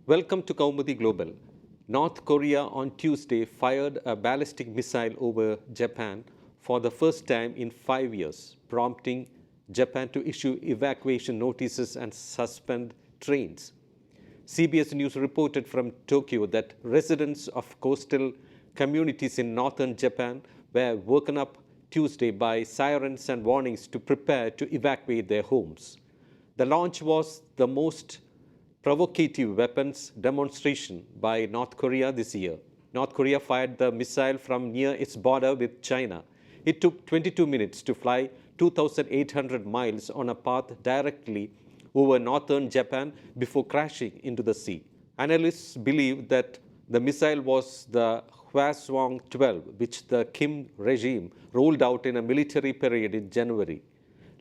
Welcome to Kaumudy Global. North Korea on Tuesday fired a ballistic missile over Japan for the first time in 5 years, prompting Japan to issue evacuation notices and suspend trains. CBS News reported from Tokyo that residents of coastal communities in northern Japan were woken up Tuesday by sirens and warnings to prepare to evacuate their homes. The launch was the most provocative weapons demonstration by North Korea this year. North Korea fired the missile from near its border with China. It took 22 minutes to fly 2,800 miles on a path directly over northern Japan before crashing into the sea. Analysts believe that the missile was the Hwasong-12, which the Kim regime rolled out in a military parade in January.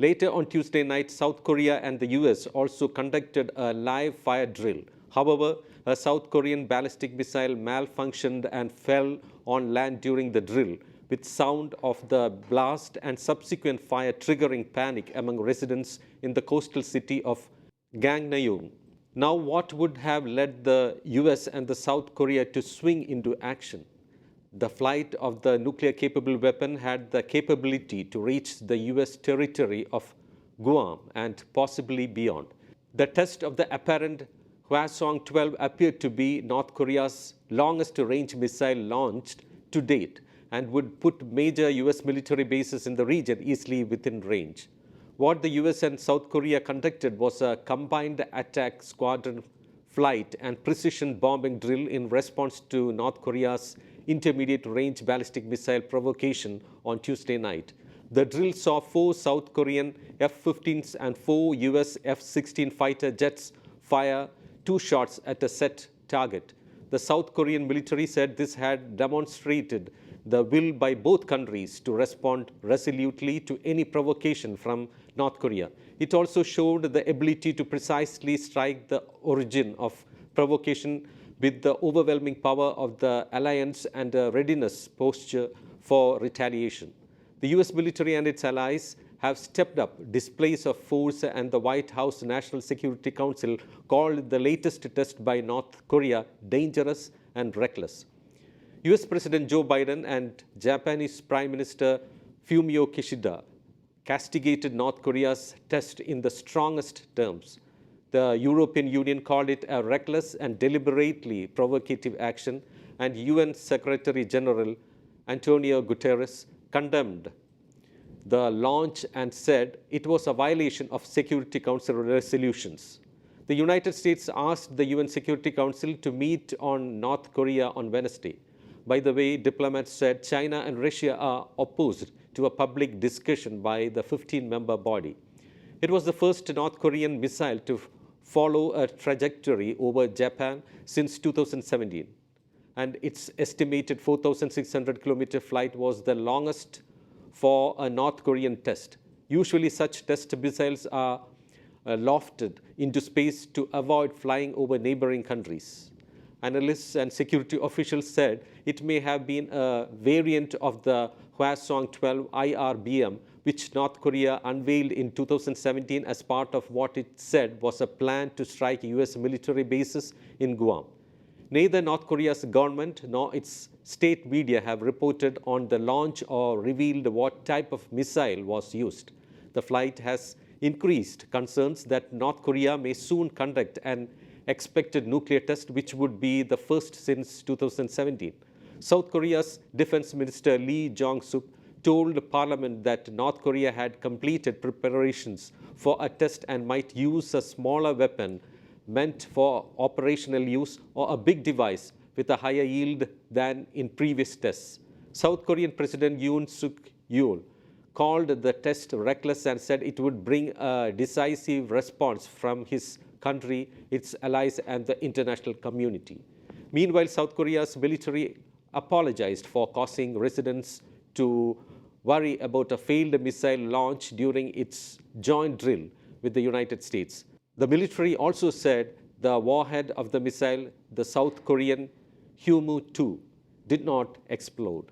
Later on Tuesday night, South Korea and the US also conducted a live fire drill. However, a South Korean ballistic missile malfunctioned and fell on land during the drill, with sound of the blast and subsequent fire triggering panic among residents in the coastal city of Gangneung. Now, what would have led the US and the South Korea to swing into action? The flight of the nuclear-capable weapon had the capability to reach the US territory of Guam and possibly beyond. The test of the apparent Hwasong-12 appeared to be North Korea's longest-range missile launched to date and would put major US military bases in the region easily within range. What the US and South Korea conducted was a combined attack squadron flight and precision bombing drill in response to North Korea's intermediate-range ballistic missile provocation on Tuesday night. The drill saw 4 South Korean F-15s and 4 US F-16 fighter jets fire 2 shots at a set target. The South Korean military said this had demonstrated the will by both countries to respond resolutely to any provocation from North Korea. It also showed the ability to precisely strike the origin of provocation with the overwhelming power of the alliance and a readiness posture for retaliation. The US military and its allies have stepped up displays of force, and the White House National Security Council called the latest test by North Korea dangerous and reckless. US President Joe Biden and Japanese Prime Minister Fumio Kishida castigated North Korea's test in the strongest terms. The European Union called it a reckless and deliberately provocative action, and UN Secretary General Antonio Guterres condemned the launch and said it was a violation of Security Council resolutions. The United States asked the UN Security Council to meet on North Korea on Wednesday. By the way, diplomats said China and Russia are opposed to a public discussion by the 15-member body. It was the first North Korean missile to follow a trajectory over Japan since 2017, and its estimated 4,600-kilometer flight was the longest for a North Korean test. Usually, such test missiles are lofted into space to avoid flying over neighboring countries. Analysts and security officials said it may have been a variant of the Hwasong-12 IRBM, which North Korea unveiled in 2017 as part of what it said was a plan to strike US military bases in Guam. Neither North Korea's government nor its state media have reported on the launch or revealed what type of missile was used. The flight has increased concerns that North Korea may soon conduct an expected nuclear test, which would be the first since 2017. South Korea's Defense Minister Lee Jong-suk told Parliament that North Korea had completed preparations for a test and might use a smaller weapon meant for operational use or a big device with a higher yield than in previous tests. South Korean President Yoon Suk-yeol called the test reckless and said it would bring a decisive response from his country, its allies, and the international community. Meanwhile, South Korea's military apologized for causing residents to worry about a failed missile launch during its joint drill with the United States. The military also said the warhead of the missile, the South Korean Hyumu-2, did not explode.